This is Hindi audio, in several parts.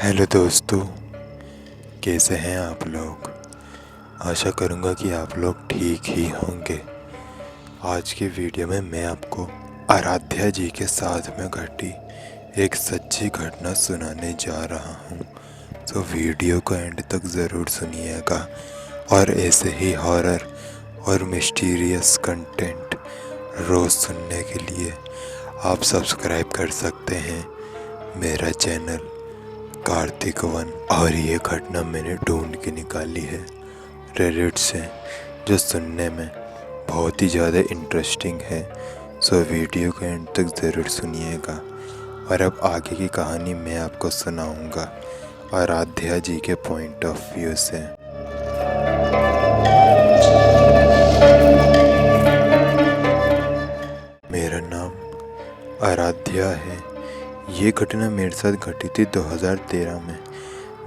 हेलो दोस्तों, कैसे हैं आप लोग। आशा करूँगा कि आप लोग ठीक ही होंगे। आज की वीडियो में मैं आपको आराध्या जी के साथ में घटी एक सच्ची घटना सुनाने जा रहा हूँ। तो वीडियो को एंड तक ज़रूर सुनिएगा और ऐसे ही हॉरर और मिस्टीरियस कंटेंट रोज़ सुनने के लिए आप सब्सक्राइब कर सकते हैं मेरा चैनल कार्तिक वन। और ये घटना मैंने ढूंढ के निकाली है रेडिट से, जो सुनने में बहुत ही ज़्यादा इंटरेस्टिंग है। सो वीडियो को एंड तक ज़रूर सुनिएगा। और अब आगे की कहानी मैं आपको सुनाऊंगा आराध्या जी के पॉइंट ऑफ व्यू से। मेरा नाम आराध्या है। ये घटना मेरे साथ घटी थी 2013 में।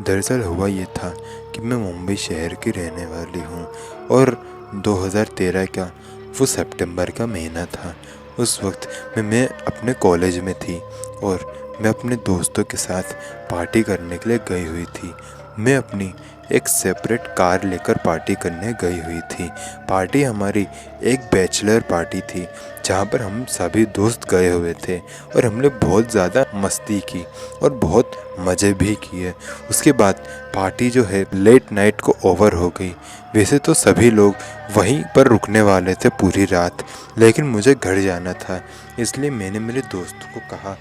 दरअसल हुआ ये था कि मैं मुंबई शहर की रहने वाली हूँ और 2013 का वो सितंबर का महीना था। उस वक्त मैं अपने कॉलेज में थी और मैं अपने दोस्तों के साथ पार्टी करने के लिए गई हुई थी। मैं अपनी एक सेपरेट कार लेकर पार्टी करने गई हुई थी। पार्टी हमारी एक बैचलर पार्टी थी जहाँ पर हम सभी दोस्त गए हुए थे और हमने बहुत ज़्यादा मस्ती की और बहुत मज़े भी किए। उसके बाद पार्टी जो है लेट नाइट को ओवर हो गई। वैसे तो सभी लोग वहीं पर रुकने वाले थे पूरी रात, लेकिन मुझे घर जाना था। इसलिए मैंने मेरे दोस्तों को कहा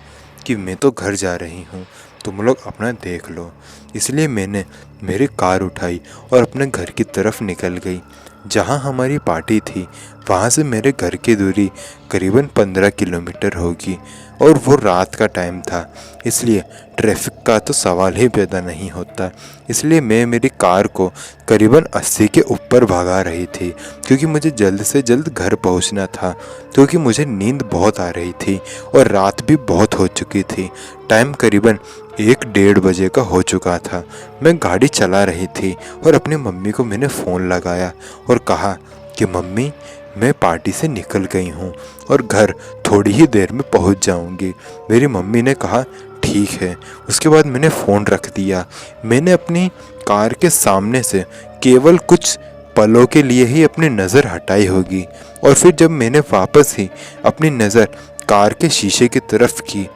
कि मैं तो घर जा रही हूँ, तुम लोग अपना देख लो। इसलिए मैंने मेरी कार उठाई और अपने घर की तरफ निकल गई। जहाँ हमारी पार्टी थी वहाँ से मेरे घर की दूरी करीबन 15 किलोमीटर होगी और वो रात का टाइम था, इसलिए ट्रैफिक का तो सवाल ही पैदा नहीं होता। इसलिए मैं मेरी कार को करीबन 80 के ऊपर भगा रही थी क्योंकि मुझे जल्द से जल्द घर पहुंचना था, क्योंकि मुझे नींद बहुत आ रही थी और रात भी बहुत हो चुकी थी। टाइम करीबन 1-1:30 बजे का हो चुका था। मैं गाड़ी चला रही थी और अपनी मम्मी को मैंने फ़ोन लगाया और कहा कि मम्मी, मैं पार्टी से निकल गई हूँ और घर थोड़ी ही देर में पहुँच जाऊँगी। मेरी मम्मी ने कहा ठीक है। उसके बाद मैंने फ़ोन रख दिया। मैंने अपनी कार के सामने से केवल कुछ पलों के लिए ही अपनी नज़र हटाई होगी और फिर जब मैंने वापस ही अपनी नज़र कार के शीशे की तरफ की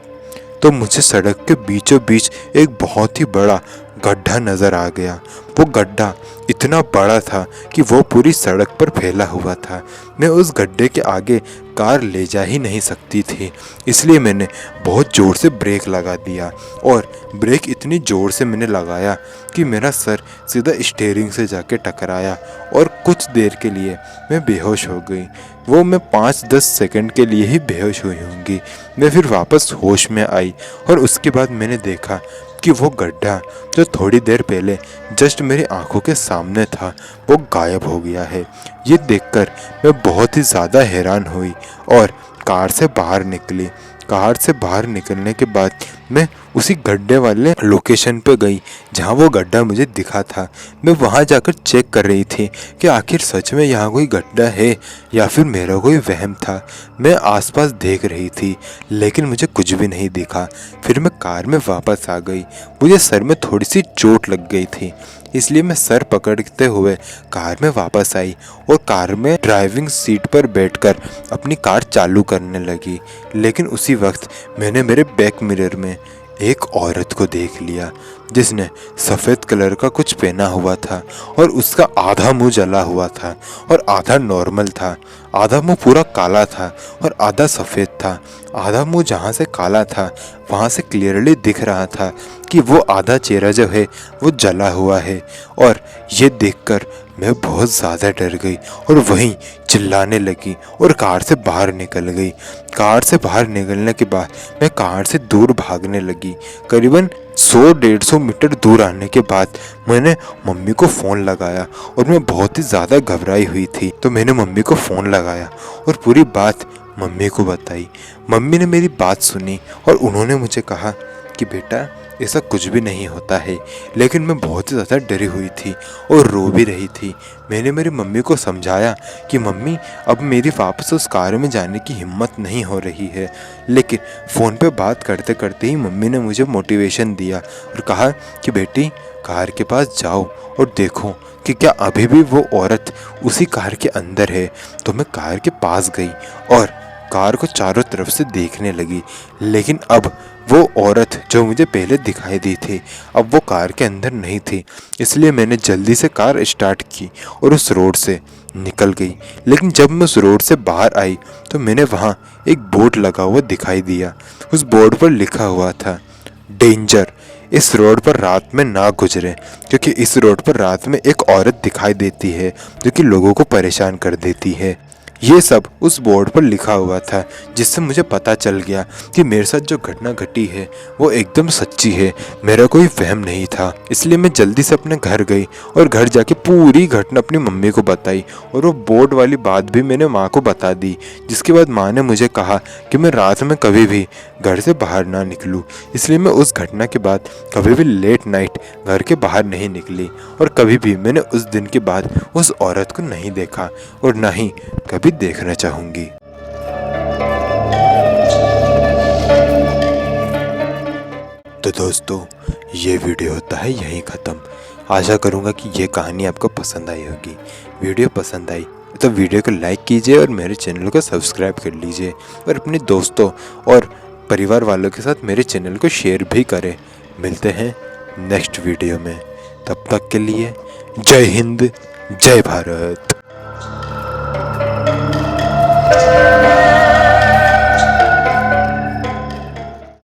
तो मुझे सड़क के बीचों बीच एक बहुत ही बड़ा गड्ढा नज़र आ गया। वो गड्ढा इतना बड़ा था कि वो पूरी सड़क पर फैला हुआ था। मैं उस गड्ढे के आगे कार ले जा ही नहीं सकती थी, इसलिए मैंने बहुत ज़ोर से ब्रेक लगा दिया और ब्रेक इतनी ज़ोर से मैंने लगाया कि मेरा सर सीधा स्टीयरिंग से जाके टकराया और कुछ देर के लिए मैं बेहोश हो गई। वो मैं 5-10 सेकंड के लिए ही बेहोश हुई होंगी। मैं फिर वापस होश में आई और उसके बाद मैंने देखा कि वो गड्ढा जो थोड़ी देर पहले जस्ट मेरी आंखों के सामने था वो गायब हो गया है। ये देखकर मैं बहुत ही ज़्यादा हैरान हुई और कार से बाहर निकली। कार से बाहर निकलने के बाद मैं उसी गड्ढे वाले लोकेशन पे गई जहाँ वो गड्ढा मुझे दिखा था। मैं वहाँ जाकर चेक कर रही थी कि आखिर सच में यहाँ कोई गड्ढा है या फिर मेरा कोई वहम था। मैं आसपास देख रही थी लेकिन मुझे कुछ भी नहीं दिखा। फिर मैं कार में वापस आ गई। मुझे सर में थोड़ी सी चोट लग गई थी, इसलिए मैं सर पकड़ते हुए कार में वापस आई और कार में ड्राइविंग सीट पर बैठकर अपनी कार चालू करने लगी। लेकिन उसी वक्त मैंने मेरे बैक मिरर में एक औरत को देख लिया जिसने सफ़ेद कलर का कुछ पहना हुआ था और उसका आधा मुंह जला हुआ था और आधा नॉर्मल था। आधा मुंह पूरा काला था और आधा सफ़ेद था। आधा मुंह जहाँ से काला था वहाँ से क्लियरली दिख रहा था कि वो आधा चेहरा जो है वो जला हुआ है। और ये देखकर मैं बहुत ज़्यादा डर गई और वहीं चिल्लाने लगी और कार से बाहर निकल गई। कार से बाहर निकलने के बाद मैं कार से दूर भागने लगी। करीबन 100-150 मीटर दूर आने के बाद मैंने मम्मी को फ़ोन लगाया और मैं बहुत ही ज़्यादा घबराई हुई थी। तो मैंने मम्मी को फ़ोन लगाया और पूरी बात मम्मी को बताई। मम्मी ने मेरी बात सुनी और उन्होंने मुझे कहा कि बेटा ऐसा कुछ भी नहीं होता है। लेकिन मैं बहुत ही ज़्यादा डरी हुई थी और रो भी रही थी। मैंने मेरी मम्मी को समझाया कि मम्मी अब मेरी वापस उस कार में जाने की हिम्मत नहीं हो रही है। लेकिन फ़ोन पे बात करते करते ही मम्मी ने मुझे मोटिवेशन दिया और कहा कि बेटी कार के पास जाओ और देखो कि क्या अभी भी वो औरत उसी कार के अंदर है। तो मैं कार के पास गई और कार को चारों तरफ से देखने लगी। लेकिन अब वो औरत जो मुझे पहले दिखाई दी थी अब वो कार के अंदर नहीं थी। इसलिए मैंने जल्दी से कार स्टार्ट की और उस रोड से निकल गई। लेकिन जब मैं उस रोड से बाहर आई तो मैंने वहाँ एक बोर्ड लगा हुआ दिखाई दिया। उस बोर्ड पर लिखा हुआ था डेंजर, इस रोड पर रात में ना गुजरें, क्योंकि इस रोड पर रात में एक औरत दिखाई देती है जो कि लोगों को परेशान कर देती है। ये सब उस बोर्ड पर लिखा हुआ था, जिससे मुझे पता चल गया कि मेरे साथ जो घटना घटी है वो एकदम सच्ची है, मेरा कोई वहम नहीं था। इसलिए मैं जल्दी से अपने घर गई और घर जाके पूरी घटना अपनी मम्मी को बताई और वो बोर्ड वाली बात भी मैंने माँ को बता दी। जिसके बाद माँ ने मुझे कहा कि मैं रात में कभी भी घर से बाहर ना निकलूं। इसलिए मैं उस घटना के बाद कभी भी लेट नाइट घर के बाहर नहीं निकली और कभी भी मैंने उस दिन के बाद उस औरत को नहीं देखा और ना ही कभी देखना चाहूँगी। तो दोस्तों ये वीडियो होता है यहीं ख़त्म। आशा करूँगा कि ये कहानी आपको पसंद आई होगी। वीडियो पसंद आई तो वीडियो को लाइक कीजिए और मेरे चैनल को सब्सक्राइब कर लीजिए और अपने दोस्तों और परिवार वालों के साथ मेरे चैनल को शेयर भी करें। मिलते हैं नेक्स्ट वीडियो में, तब तक के लिए जय हिंद, जय भारत।